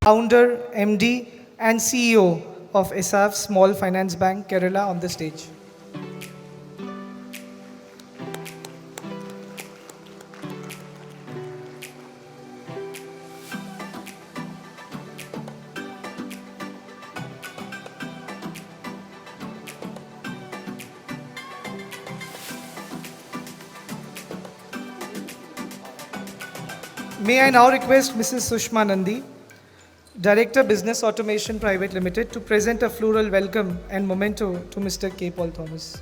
Founder, MD, and CEO of ESAF Small Finance Bank, Kerala, on the stage. May I now request Mrs. Sushma Nandi, Director Business Automation Private Limited, to present a floral welcome and memento to Mr. K. Paul Thomas.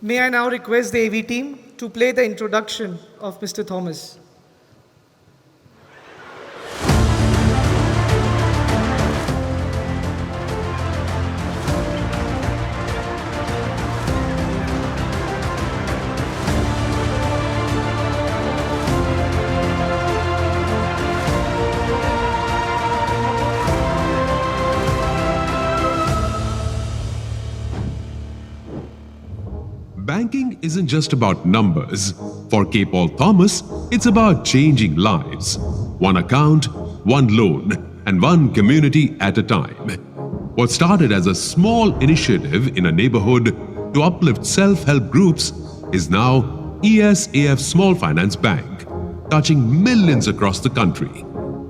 May I now request the AV team to play the introduction of Mr. Thomas. Banking isn't just about numbers. For K. Paul Thomas, it's about changing lives. One account, one loan, and one community at a time. What started as a small initiative in a neighborhood to uplift self-help groups is now ESAF Small Finance Bank, touching millions across the country.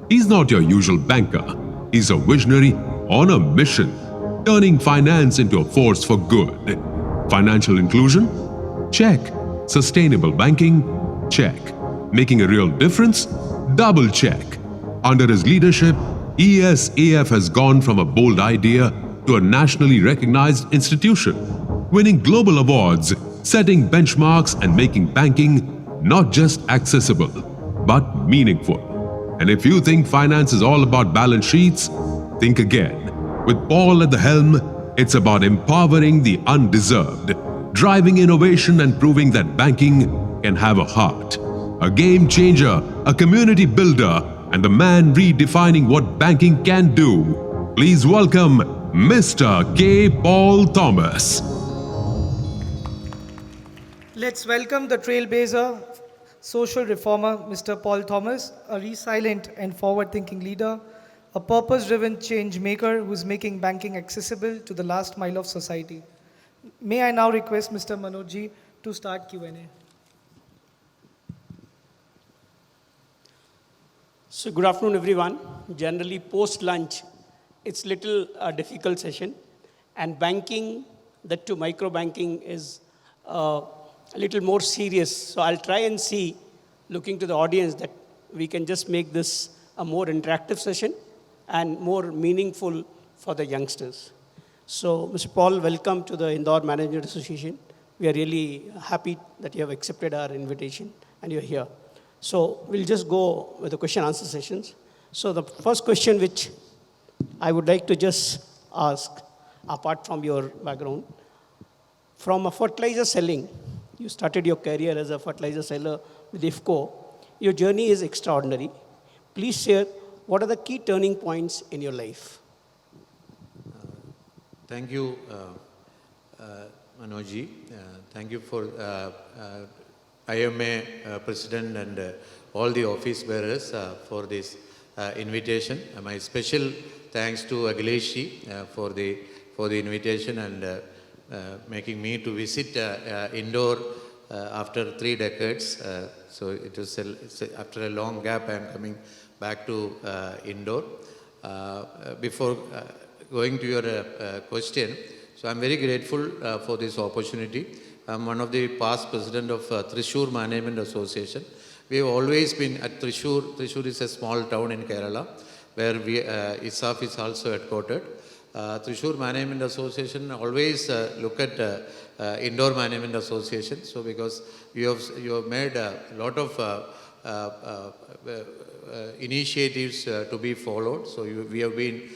He's not your usual banker. He's a visionary on a mission, turning finance into a force for good. Financial inclusion? Check. Sustainable banking? Check. Making a real difference? Double check. Under his leadership, ESAF has gone from a bold idea to a nationally recognized institution, winning global awards, setting benchmarks, and making banking not just accessible, but meaningful. And if you think finance is all about balance sheets, think again. With Paul at the helm, it's about empowering the undeserved, driving innovation and proving that banking can have a heart. A game changer, a community builder, and the man redefining what banking can do. Please welcome Mr. K. Paul Thomas. Let's welcome the trailblazer, social reformer, Mr. Paul Thomas, a resilient and forward-thinking leader, a purpose-driven change maker who is making banking accessible to the last mile of society. May I now request Mr. Manoj ji to start Q&A. So good afternoon, everyone. Generally, post-lunch, it's little difficult session, and banking, that too micro banking, is a little more serious. So I'll try and see, looking to the audience, that we can just make this a more interactive session and more meaningful for the youngsters. So, Mr. Paul, welcome to the Indore Management Association. We are really happy that you have accepted our invitation and you're here. So, we'll just go with the question answer sessions. So, the first question which I would like to just ask, apart from your background, from a fertilizer selling, you started your career as a fertilizer seller with IFCO. Your journey is extraordinary. Please share, what are the key turning points in your life? Thank you, Manoj. Thank you for IMA President and all the office bearers for this invitation. My special thanks to Agleshi for the invitation and making me to visit Indore after 3 decades. So it was after a long gap I am coming back to Indore. Before going to your question, so I'm very grateful for this opportunity. I'm one of the past president of Thrissur Management Association. We have always been at Thrissur. Thrissur is a small town in Kerala. where ESAF is also headquartered. Thrissur Management Association always look at Indore Management Association. So because you have made a lot of initiatives to be followed. So we have been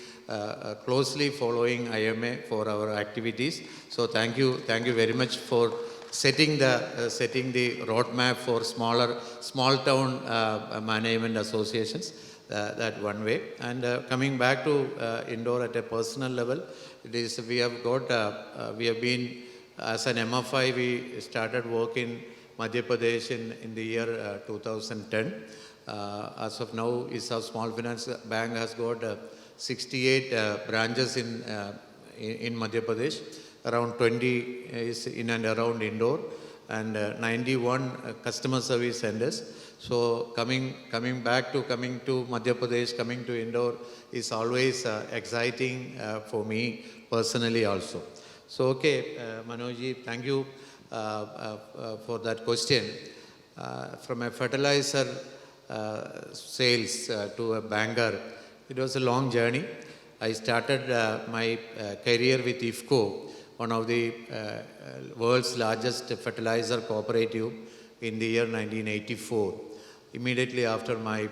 closely following IMA for our activities. So thank you very much for setting the roadmap for small town management associations. That one way. And coming back to Indore at a personal level, we have been as an MFI. We started work in Madhya Pradesh in the year 2010. As of now, ESAF Small Finance Bank has got 68 branches in Madhya Pradesh. Around 20 is in and around Indore, and 91 customer service centers. So coming to Madhya Pradesh, coming to Indore is always exciting for me personally also. So okay, Manojji, thank you for that question. From a fertilizer sales to a banker, it was a long journey. I started my career with IFCO, one of the world's largest fertilizer cooperative, in the year 1984. Immediately after my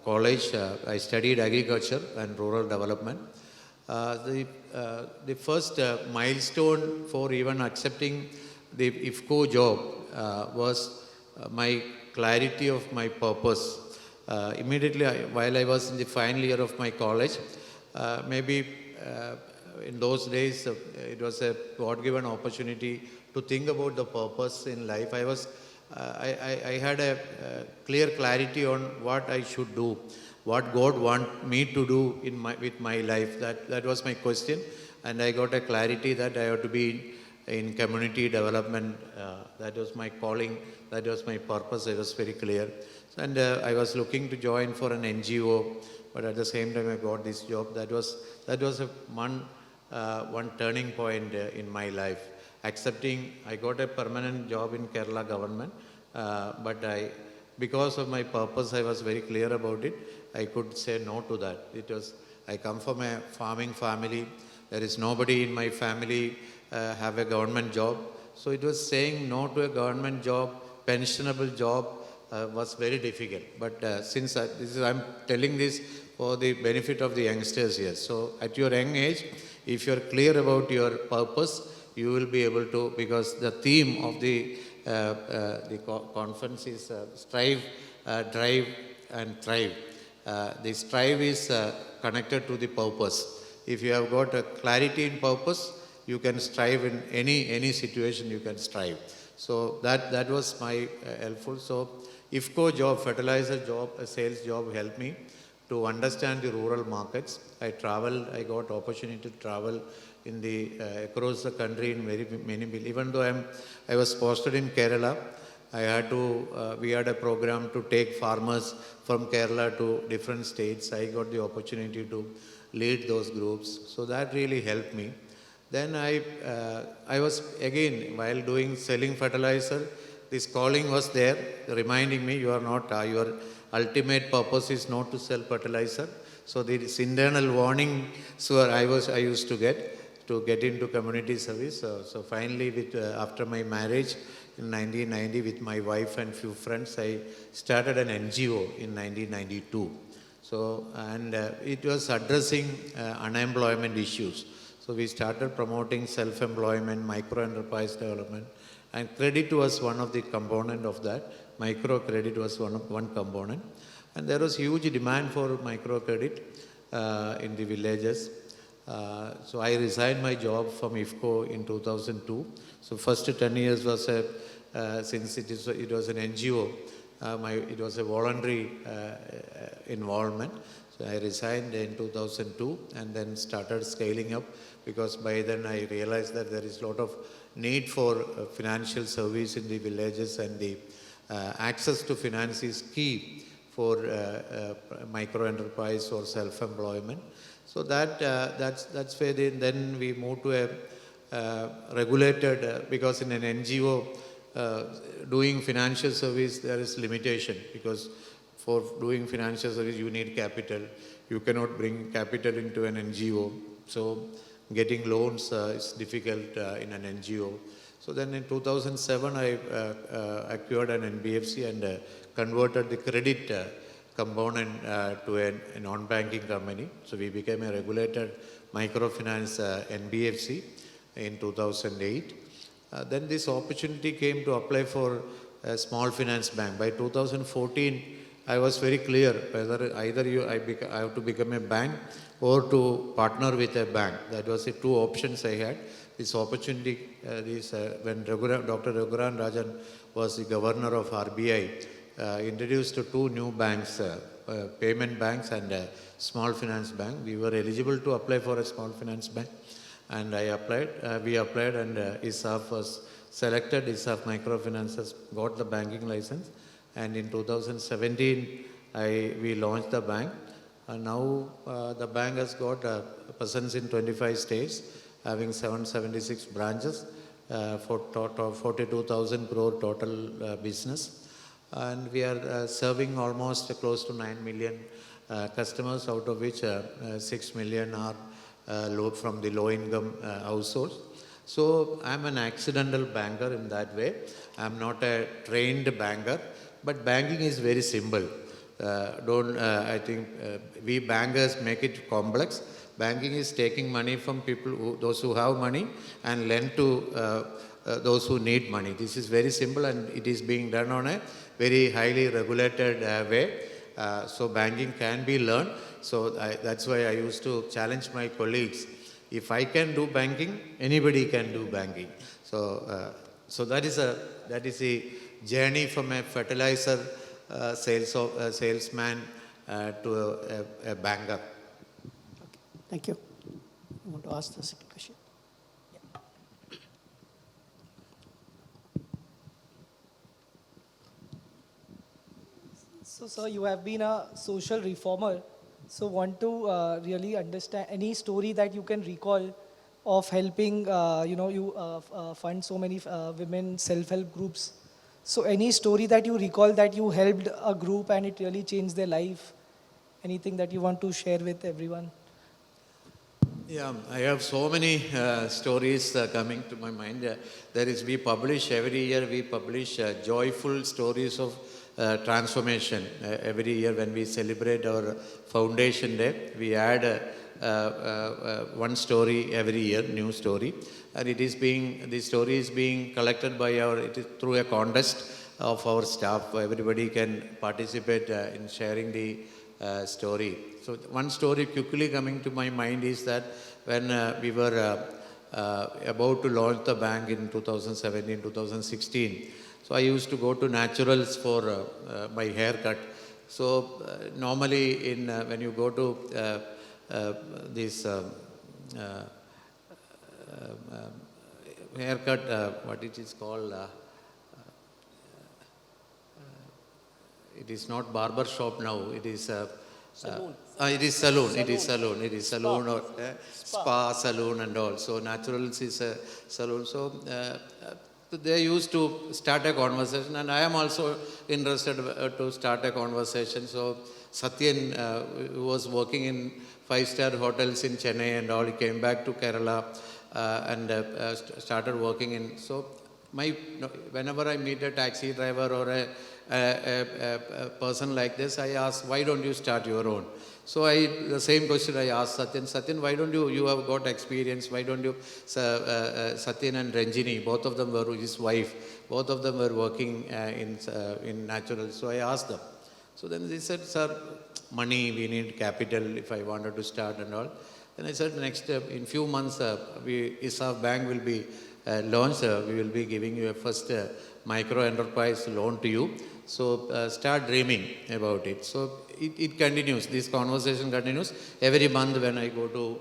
college, I studied agriculture and rural development. The first milestone for even accepting the IFCO job was my clarity of my purpose. Immediately while I was in the final year of my college, maybe in those days it was a God-given opportunity to think about the purpose in life. I had a clear clarity on what I should do, what God want me to do with my life. That was my question, and I got a clarity that I have to be in community development. That was my calling. That was my purpose. It was very clear. And I was looking to join for an NGO, but at the same time I got this job. That was one turning point in my life. I got a permanent job in Kerala government, but because of my purpose, I was very clear about it. I could say no to that. I come from a farming family. There is nobody in my family have a government job. So it was saying no to a government job, pensionable job, was very difficult. But since I'm telling this for the benefit of the youngsters here. So at your young age, if you're clear about your purpose, you will be able to, because the theme of the conference is strive, drive and thrive. The strive is connected to the purpose. If you have got a clarity in purpose, you can strive in any situation. You can strive. So that was my helpful. So IFCO job, fertilizer job, a sales job helped me to understand the rural markets. I got opportunity to travel across the country in many. Even though I was posted in Kerala, we had a program to take farmers from Kerala to different states. I got the opportunity to lead those groups. So that really helped me. Then I was again, while selling fertilizer, this calling was there, reminding me your ultimate purpose is not to sell fertilizer. So this internal warning, I used to get into community service. So finally, after my marriage in 1990 with my wife and few friends, I started an NGO in 1992. So it was addressing unemployment issues. So we started promoting self-employment, micro-enterprise development, and credit was one of the component of that. Micro-credit was one component. And there was huge demand for micro-credit in the villages. So I resigned my job from IFCO in 2002. So first 10 years was since it was an NGO, it was a voluntary involvement. So I resigned in 2002 and then started scaling up, because by then I realized that there is a lot of need for financial service in the villages, and the access to finance is key for micro enterprise or self-employment. So that's where then we moved to a regulated, because in an NGO doing financial service there is limitation, because for doing financial service, you need capital. You cannot bring capital into an NGO. So getting loans is difficult in an NGO. So then in 2007, I acquired an NBFC and converted the credit component to a non-banking company. So we became a regulated microfinance NBFC in 2008. Then this opportunity came to apply for a small finance bank. By 2014, I was very clear whether either I have to become a bank or to partner with a bank. That was the two options I had. This opportunity, when Dr. Raghuram Rajan was the governor of RBI, introduced two new banks, payment banks and small finance bank. We were eligible to apply for a small finance bank, and I applied. We applied, and ESAF was selected. ESAF Microfinances got the banking license, and in 2017 we launched the bank. And now the bank has got a presence in 25 states, having 776 branches for 42,000 crore total business. And we are serving almost close to 9 million customers, out of which 6 million are from the low-income households. So I'm an accidental banker in that way. I'm not a trained banker, but banking is very simple. I think we bankers make it complex. Banking is taking money from people, those who have money, and lend to those who need money. This is very simple, and it is being done on a very highly regulated way. So banking can be learned. So that's why I used to challenge my colleagues. If I can do banking, anybody can do banking. So that is the journey from a fertilizer salesman to a banker. Okay. Thank you. You want to ask the second question? So, sir, you have been a social reformer. So, want to really understand any story that you can recall of helping, you fund so many women self-help groups. So, any story that you recall that you helped a group and it really changed their life? Anything that you want to share with everyone? Yeah, I have so many stories coming to my mind. We publish every year, we publish joyful stories of transformation. Every year when we celebrate our foundation day, we add one story every year, new story. And the story is being collected by it is through a contest of our staff. Everybody can participate in sharing the story. So one story quickly coming to my mind is that when we were about to launch the bank in 2017, 2016, so I used to go to Naturals for my haircut. So normally when you go to this haircut, what it is called, it is not barber shop now, it is Saloon. It is saloon. It is saloon. It is saloon or spa saloon and all. So Naturals is a saloon. So they used to start a conversation, and I am also interested to start a conversation. So Satyan, who was working in 5-star hotels in Chennai and all, he came back to Kerala and started working in. So whenever I meet a taxi driver or a person like this, I ask, why don't you start your own? So the same question I asked Satyan. Satyan, why don't you have got experience, why don't you, Satyan and Ranjini, both of them were his wife, both of them were working in Naturals. So I asked them. So then they said, sir, money, we need capital if I wanted to start and all. Then I said, in few months, ESAF Bank will be launched. We will be giving you a first micro enterprise loan to you. So start dreaming about it. So it continues. This conversation continues every month when I go to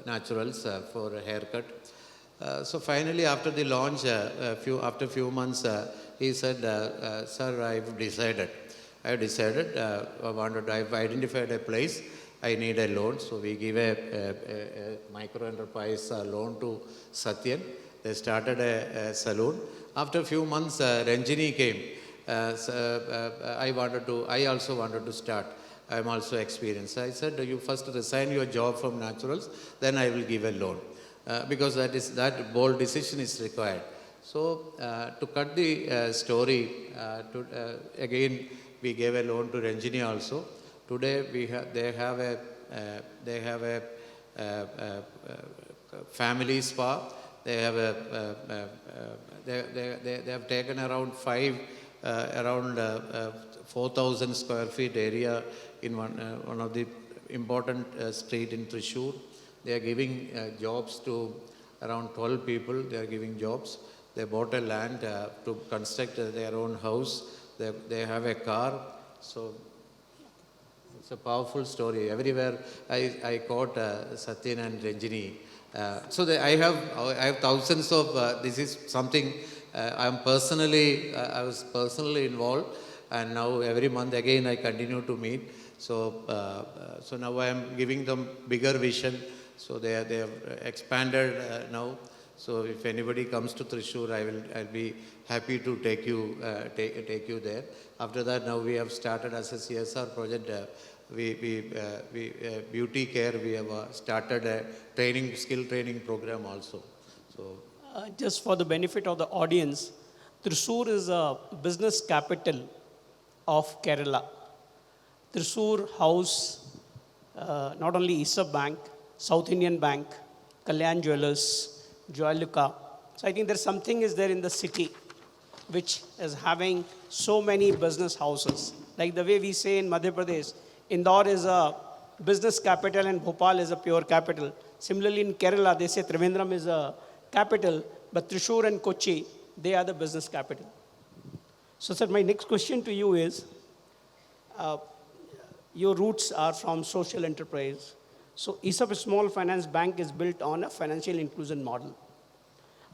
Naturals for a haircut. So finally, after the launch, after few months, he said, "Sir, I've decided. I've identified a place. I need a loan." So we give a micro enterprise loan to Satyan. They started a saloon. After a few months, Ranjini came I also wanted to start. I'm also experienced. I said, you first resign your job from naturals, then I will give a loan. Because that bold decision is required. So to cut the story, again we gave a loan to Ranjini also. Today they have a family spa. They have they have taken around 4,000 square feet area in one of the important street in Thrissur. They are giving jobs to around 12 people. They are giving jobs. They bought a land to construct their own house. They have a car. So it's a powerful story. Everywhere I quote Satyan and Ranjini. I have thousands of. This is something I was personally involved, and now every month again I continue to meet. So now I am giving them bigger vision. So they have expanded now. So if anybody comes to Thrissur, I'll be happy to take you there. After that, now we have started as a CSR project. Beauty care. We have started a skill training program also. So Just for the benefit of the audience, Thrissur is a business capital of Kerala. Thrissur house not only ESAF Bank, South Indian Bank, Kalyan Jewellers, Joyaluka. So I think there's something is there in the city which is having so many business houses. Like the way we say in Madhya Pradesh, Indore is a business capital and Bhopal is a pure capital. Similarly in Kerala, they say Trivandrum is a capital, but Thrissur and Kochi, they are the business capital. So sir, my next question to you is, your roots are from social enterprise. So ESAF Small Finance Bank is built on a financial inclusion model.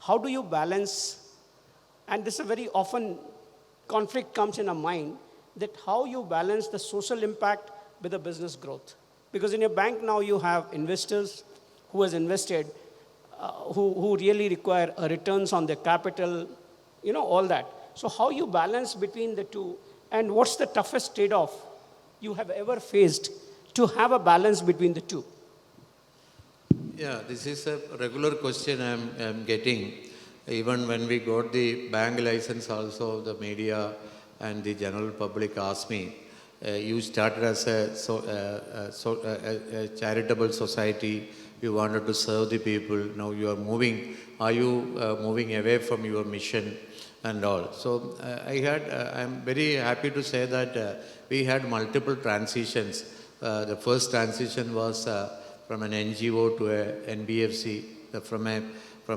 How do you balance, and this is a very often conflict comes in our mind, that how you balance the social impact with the business growth? Because in your bank now you have investors who has invested, who really require returns on their capital, all that. So how you balance between the two, and what's the toughest trade-off you have ever faced to have a balance between the two? yeah, this is a regular question I'm getting. Even when we got the bank license also, the media and the general public asked me, you started as a charitable society, you wanted to serve the people, now you are moving, are you moving away from your mission and all? So I'm very happy to say that we had multiple transitions. The first transition was from an NGO to a NBFC, from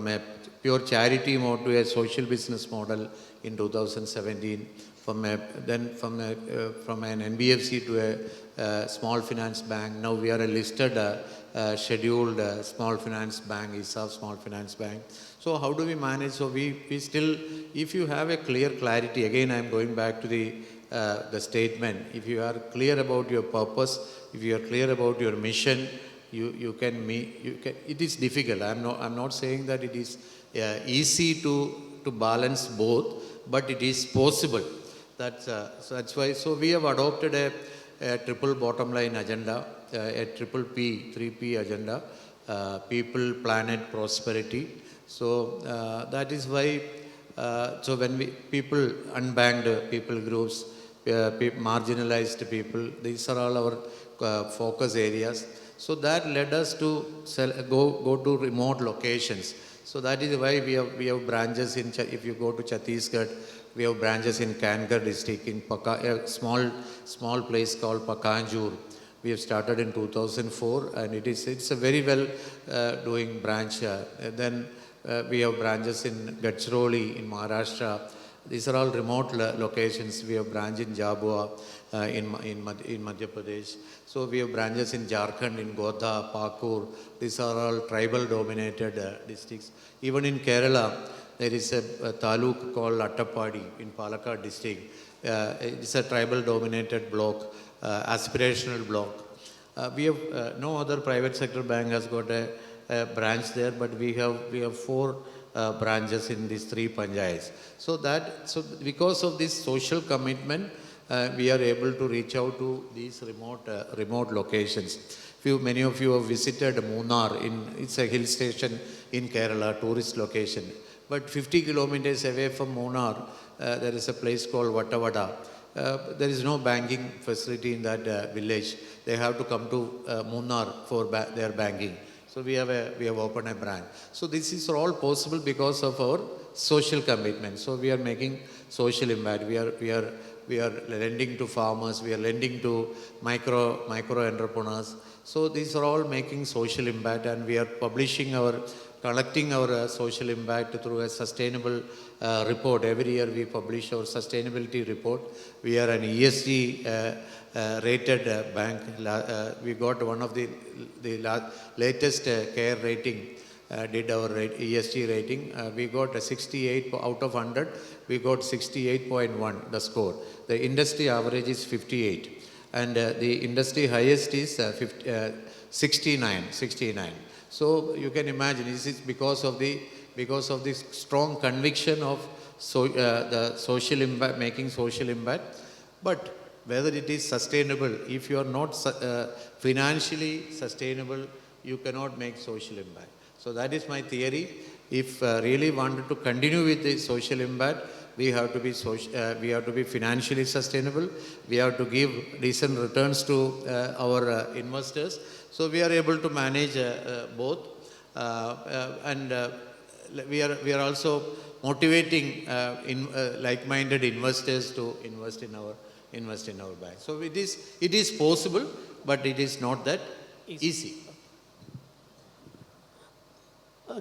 a pure charity mode to a social business model in 2017. From an NBFC to a small finance bank. Now we are a listed, scheduled small finance bank, ESAF Small Finance Bank. So how do we manage? So we still, if you have a clear clarity, again I'm going back to the statement. If you are clear about your purpose, if you are clear about your mission, you can. It is difficult. I'm not saying that it is easy to balance both, but it is possible. So that's why. So we have adopted a triple bottom line agenda, a triple P, 3P agenda: people, planet, prosperity. So that is why. So when people, unbanked people groups, marginalized people, these are all our focus areas. So that led us to go to remote locations. So that is why we have branches in. If you go to Chhattisgarh, we have branches in Kangar district, in a small place called Pakanjur. We have started in 2004, and it's a very well doing branch. Then we have branches in Gadchiroli in Maharashtra. These are all remote locations. We have branch in Jabua in Madhya Pradesh. So we have branches in Jharkhand, in Godha, Pakur. These are all tribal dominated districts. Even in Kerala, there is a taluk called Attapadi in Palakkad district. It's a tribal dominated block, aspirational block. We have no other private sector bank has got a branch there, but we have 4 branches in these 3 panchayats. So because of this social commitment, we are able to reach out to these remote locations. Many of you have visited Munnar. It's a hill station in Kerala, tourist location. But 50 kilometers away from Munnar, there is a place called Vattavada. There is no banking facility in that village. They have to come to Munnar for their banking. So we have opened a branch. So this is all possible because of our social commitment. So we are making social impact. We are lending to farmers. We are lending to micro entrepreneurs. So these are all making social impact, and we are collecting our social impact through a sustainable report. Every year we publish our sustainability report. We are an ESG rated bank. We got one of the latest care rating, did our ESG rating. We got a 68 out of 100. We got 68.1, the score. The industry average is 58. And the industry highest is 69. So you can imagine, this is because of this strong conviction of the social impact, making social impact. But whether it is sustainable, if you are not financially sustainable, you cannot make social impact. So that is my theory. If really wanted to continue with the social impact, we have to be financially sustainable. We have to give decent returns to our investors. So we are able to manage both, and we are also motivating like-minded investors to invest in our bank. So it is possible, but it is not that easy.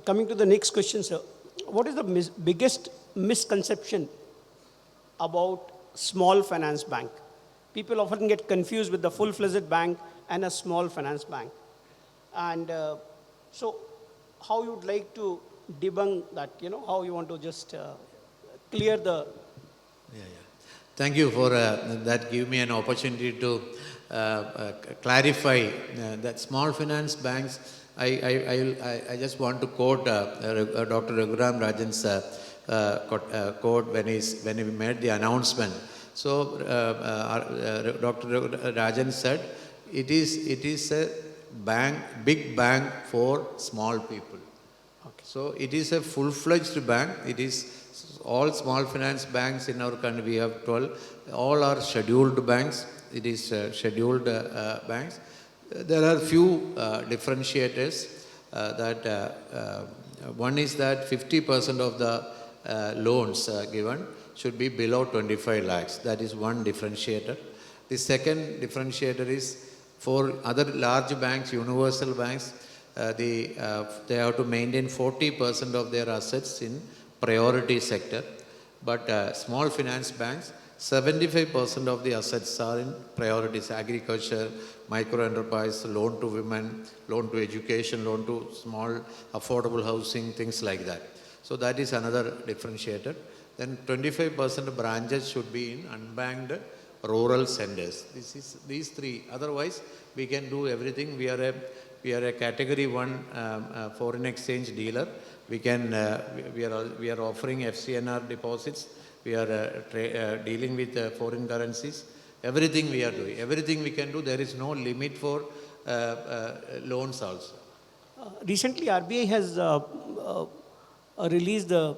Coming to the next question, sir. What is the biggest misconception about small finance bank? People often get confused with the full-fledged bank and a small finance bank. And so how you would like to debunk that, how you want to just clear the... Thank you for that. Give me an opportunity to clarify that small finance banks. I just want to quote Dr. Raghuram Rajan's quote when he made the announcement. So Dr. Rajan said, it is a big bank for small people. Okay. So it is a full-fledged bank. It is all small finance banks in our country. We have 12. All are scheduled banks. It is scheduled banks. There are few differentiators. One is that 50% of the loans given should be below 25 lakhs. That is one differentiator. The second differentiator is for other large banks, universal banks, they have to maintain 40% of their assets in priority sector. But small finance banks, 75% of the assets are in priorities: agriculture, micro enterprise, loan to women, loan to education, loan to small affordable housing, things like that. So that is another differentiator. Then 25% branches should be in unbanked rural centers. These three. Otherwise, we can do everything. We are a category 1 foreign exchange dealer. We are offering FCNR deposits. We are dealing with foreign currencies. Everything we are doing. Everything we can do. There is no limit for loans also. Recently, RBI has released the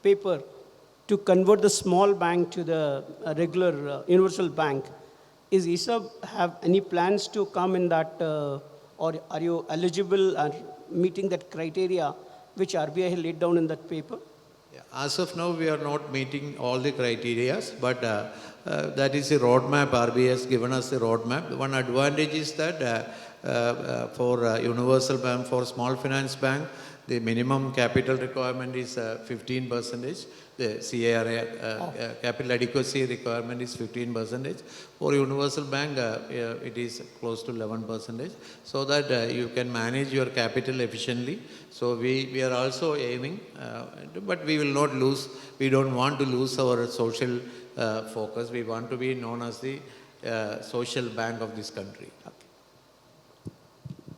paper to convert the small bank to the regular universal bank. Is ESAF have any plans to come in that, or are you eligible and meeting that criteria which RBI has laid down in that paper? As of now, we are not meeting all the criteria, but that is a roadmap. RBI has given us a roadmap. One advantage is that for universal bank, for small finance bank, the minimum capital requirement is 15%. The CAR capital adequacy requirement is 15%. For universal bank, it is close to 11%. So that you can manage your capital efficiently. So we are also aiming, but we will not lose. We don't want to lose our social focus. We want to be known as the social bank of this country. Okay.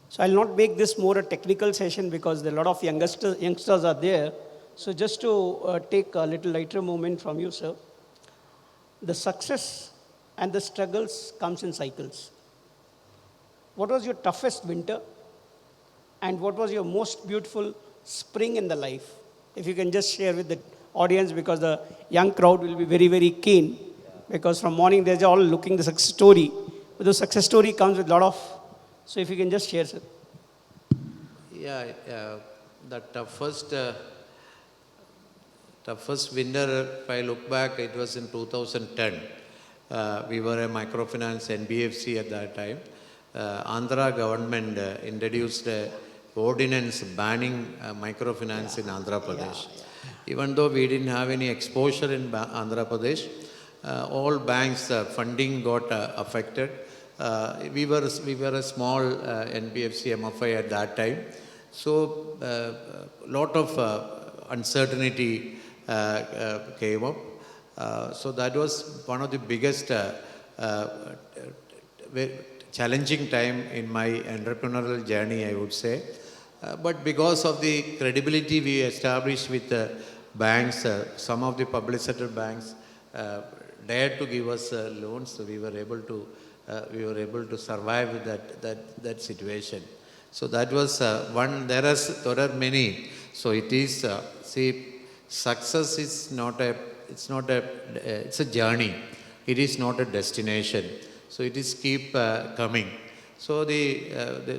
So I'll not make this more a technical session because there are a lot of youngsters are there. So just to take a little lighter moment from you, sir, the success and the struggles comes in cycles. What was your toughest winter? And what was your most beautiful spring in the life? If you can just share with the audience, because the young crowd will be very, very keen. Because from morning they're all looking the success story. But the success story comes with a lot of. So if you can just share, sir. Yeah, the toughest winter, if I look back, it was in 2010. We were a microfinance NBFC at that time. Andhra government introduced a ordinance banning microfinance in Andhra Pradesh. Even though we didn't have any exposure in Andhra Pradesh, all banks' funding got affected. We were a small NBFC MFI at that time. So, lot of uncertainty came up. So that was one of the biggest challenging time in my entrepreneurial journey, I would say. But because of the credibility we established with the banks, some of the public sector banks dared to give us loans, so we were able to survive that situation. So that was one. There are many. So it is success is not a. It's a journey. It is not a destination. So it is keep coming. So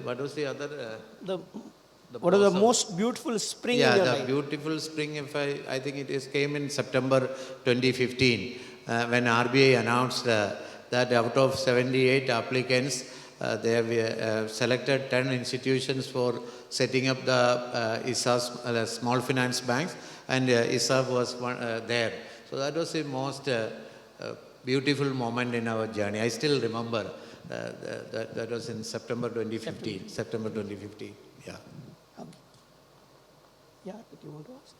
what was the other? What is the most beautiful spring in your life? Yeah, the beautiful spring, I think it came in September 2015, when RBI announced that out of 78 applicants, they have selected 10 institutions for setting up the ESAF, small finance banks, and ESAF was there. So that was the most beautiful moment in our journey. I still remember that was in September 2015. September 2015, yeah. Okay. Yeah, did you want to ask?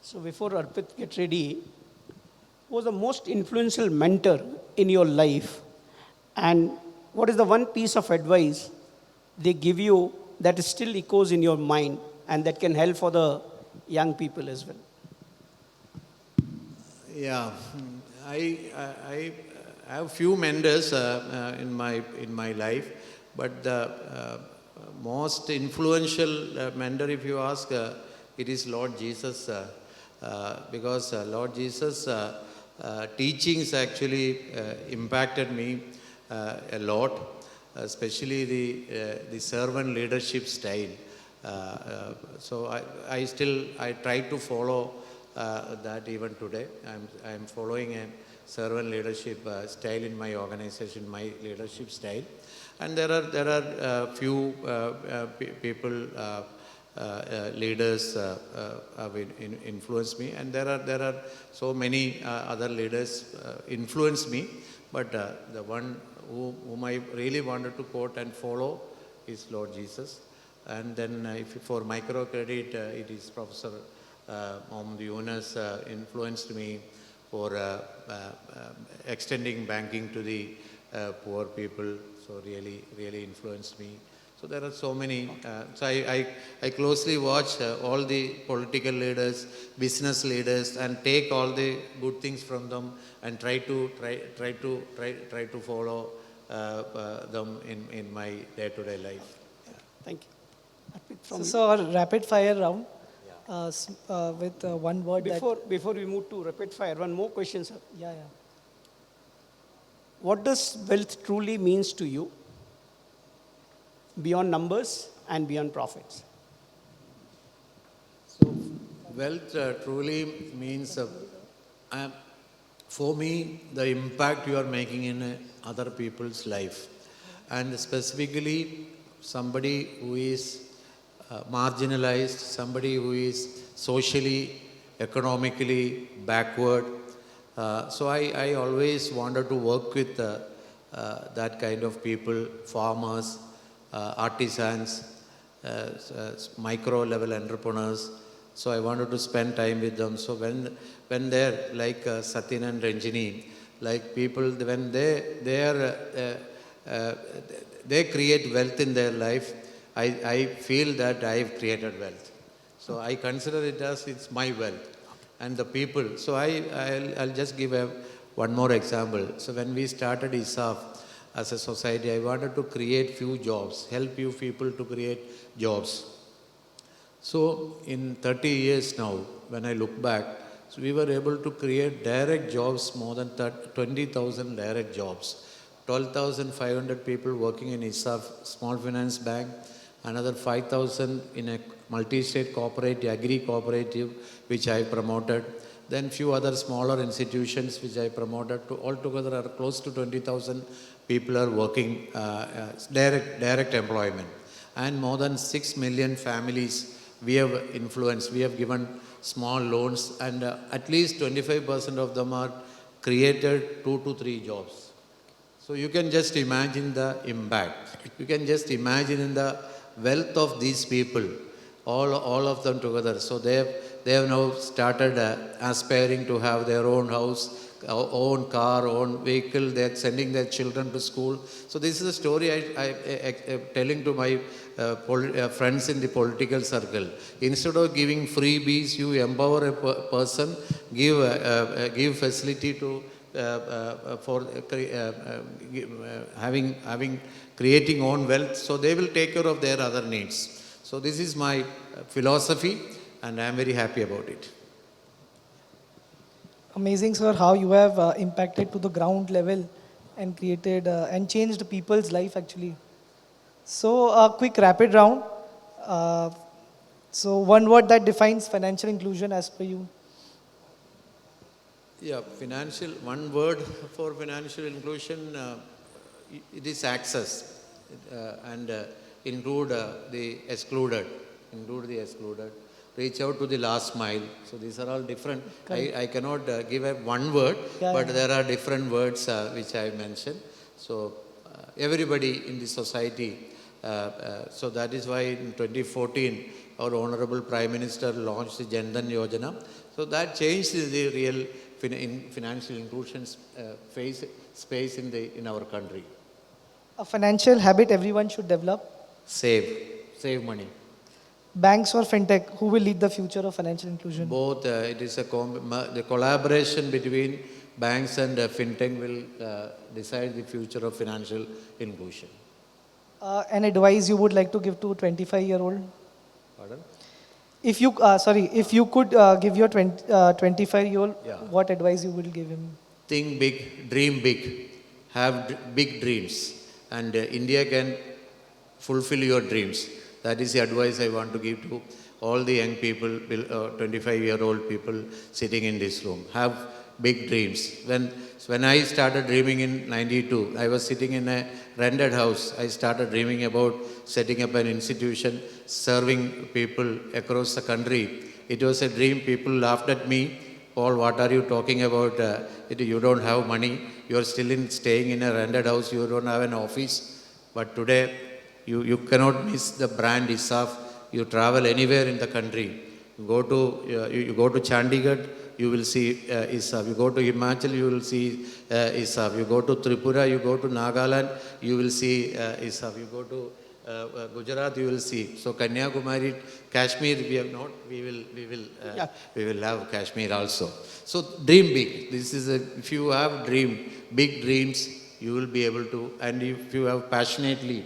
So before Arpit gets ready, who was the most influential mentor in your life? And what is the one piece of advice they give you that still echoes in your mind and that can help for the young people as well? Yeah, I have few mentors in my life, but the most influential mentor, if you ask, it is Lord Jesus, because Lord Jesus' teachings actually impacted me a lot, especially the servant leadership style. So I try to follow that even today. I'm following a servant leadership style in my organization, my leadership style, and there are few people, leaders have influenced me, and there are so many other leaders influenced me, but the one whom I really wanted to quote and follow is Lord Jesus. And then for microcredit, it is Professor Mohammed Yunus influenced me for extending banking to the poor people. So really influenced me. So there are so many. So I closely watch all the political leaders, business leaders, and take all the good things from them and try to follow them in my day-to-day life. Yeah. Thank you. So our rapid fire round with one word. Before we move to rapid fire, one more question, sir. Yeah. What does wealth truly means to you beyond numbers and beyond profits? So wealth truly means, for me, the impact you are making in other people's life, and specifically somebody who is marginalized, somebody who is socially, economically backward. So I always wanted to work with that kind of people, farmers, artisans, micro-level entrepreneurs. So I wanted to spend time with them. So when they're like Satin and Ranjini, like people, when they create wealth in their life, I feel that I have created wealth. So I consider it as it's my wealth and the people. So I'll just give one more example. So when we started ESAF as a society, I wanted to create few jobs, help you people to create jobs. So in 30 years now, when I look back, so we were able to create direct jobs, more than 20,000 direct jobs. 12,500 people working in ESAF Small Finance Bank, another 5,000 in a multi-state cooperative, agri-cooperative, which I promoted. Then few other smaller institutions which I promoted. To altogether are close to 20,000 people are working direct employment. And more than 6 million families we have influenced. We have given small loans, and at least 25% of them are created 2 to 3 jobs. So you can just imagine the impact. You can just imagine in the wealth of these people, all of them together. So they have now started aspiring to have their own house, own car, own vehicle. They are sending their children to school. So this is a story I telling to my friends in the political circle. Instead of giving freebies, you empower a person, give facility to for creating own wealth, so they will take care of their other needs. So this is my philosophy, and I am very happy about it. Amazing, sir, how you have impacted to the ground level and created and changed people's life actually. So, a quick rapid round. So, one word that defines financial inclusion as per you. Yeah, one word for financial inclusion, it is access, and include the excluded, reach out to the last mile. So these are all different. I cannot give one word, but there are different words which I mentioned. So everybody in the society, so that is why in 2014, our Honorable Prime Minister launched the Jan Dhan Yojana. So that changed the real financial inclusion space in our country. A financial habit everyone should develop. Save money. Banks or fintech, who will lead the future of financial inclusion? Both. It is the collaboration between banks and fintech will decide the future of financial inclusion. An advice you would like to give to 25-year-old? Pardon? If you could give your 25-year-old, what advice you will give him? Think big, dream big, have big dreams, and India can fulfill your dreams. That is the advice I want to give to all the young people, 25-year-old people sitting in this room. Have big dreams. When I started dreaming in 92, I was sitting in a rented house. I started dreaming about setting up an institution, serving people across the country. It was a dream. People laughed at me. Paul, what are you talking about? You don't have money. You are still staying in a rented house. You don't have an office. But today, you cannot miss the brand ESAF. You travel anywhere in the country. You go to Chandigarh, you will see ESAF. You go to Himachal, you will see ESAF. You go to Tripura, you go to Nagaland, you will see ESAF. You go to Gujarat, you will see. So Kanyakumari, Kashmir, we have not. We will have Kashmir also. So dream big. If you have big dreams, you will be able to. And if you have passionately,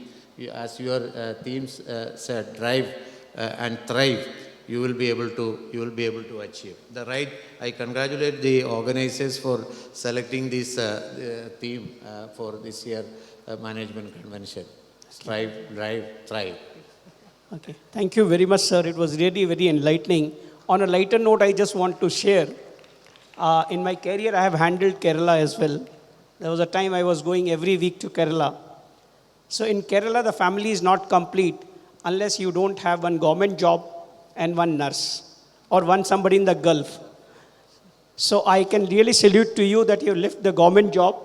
as your themes said, drive and thrive, you will be able to achieve. I congratulate the organizers for selecting this theme for this year management convention. Strive, drive, thrive. Okay, thank you very much, sir. It was really very enlightening. On a lighter note, I just want to share. In my career, I have handled Kerala as well. There was a time I was going every week to Kerala. So in Kerala, the family is not complete unless you don't have one government job and one nurse or one somebody in the Gulf. So I can really salute to you that you left the government job,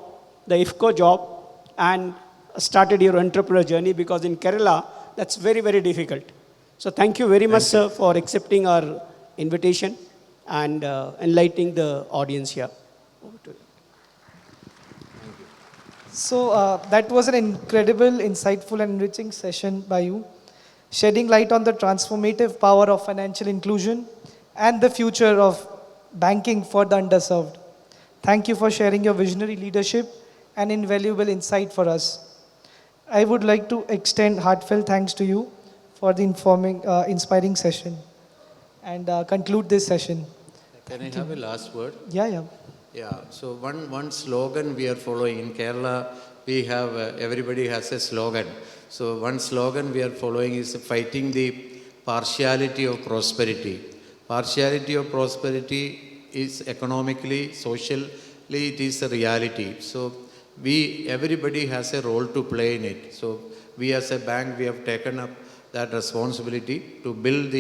the IFCO job, and started your entrepreneur journey, because in Kerala, that's very, very difficult. So thank you very much, sir, for accepting our invitation and enlightening the audience here. Over to you. So that was an incredible, insightful and enriching session by you. shedding light on the transformative power of financial inclusion and the future of banking for the underserved. Thank you for sharing your visionary leadership and invaluable insight for us. I would like to extend heartfelt thanks to you for the inspiring session and conclude this session. Can I have a last word? Yeah. Yeah, so one slogan we are following in Kerala, we have, everybody has a slogan. So one slogan we are following is fighting the partiality of prosperity. Partiality of prosperity is economically, socially, it is a reality. So everybody has a role to play in it. So we as a bank, we have taken up that responsibility to build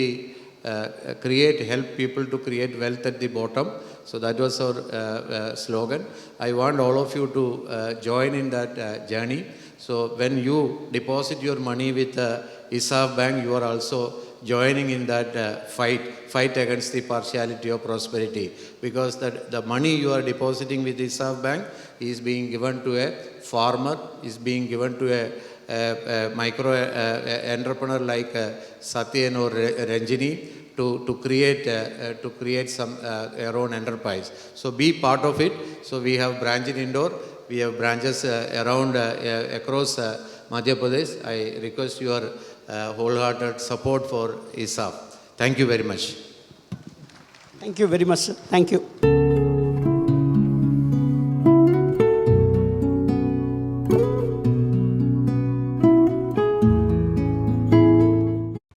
help people to create wealth at the bottom. So that was our slogan. I want all of you to join in that journey. So when you deposit your money with ESAF Bank, you are also joining in that fight against the partiality of prosperity. Because the money you are depositing with ESAF Bank is being given to a farmer, is being given to a micro entrepreneur like Satyan or Ranjini to create some their own enterprise. So be part of it. So we have branch in Indore, we have branches around across Madhya Pradesh. I request your wholehearted support for ESAF. Thank you very much. Thank you very much, sir. Thank you.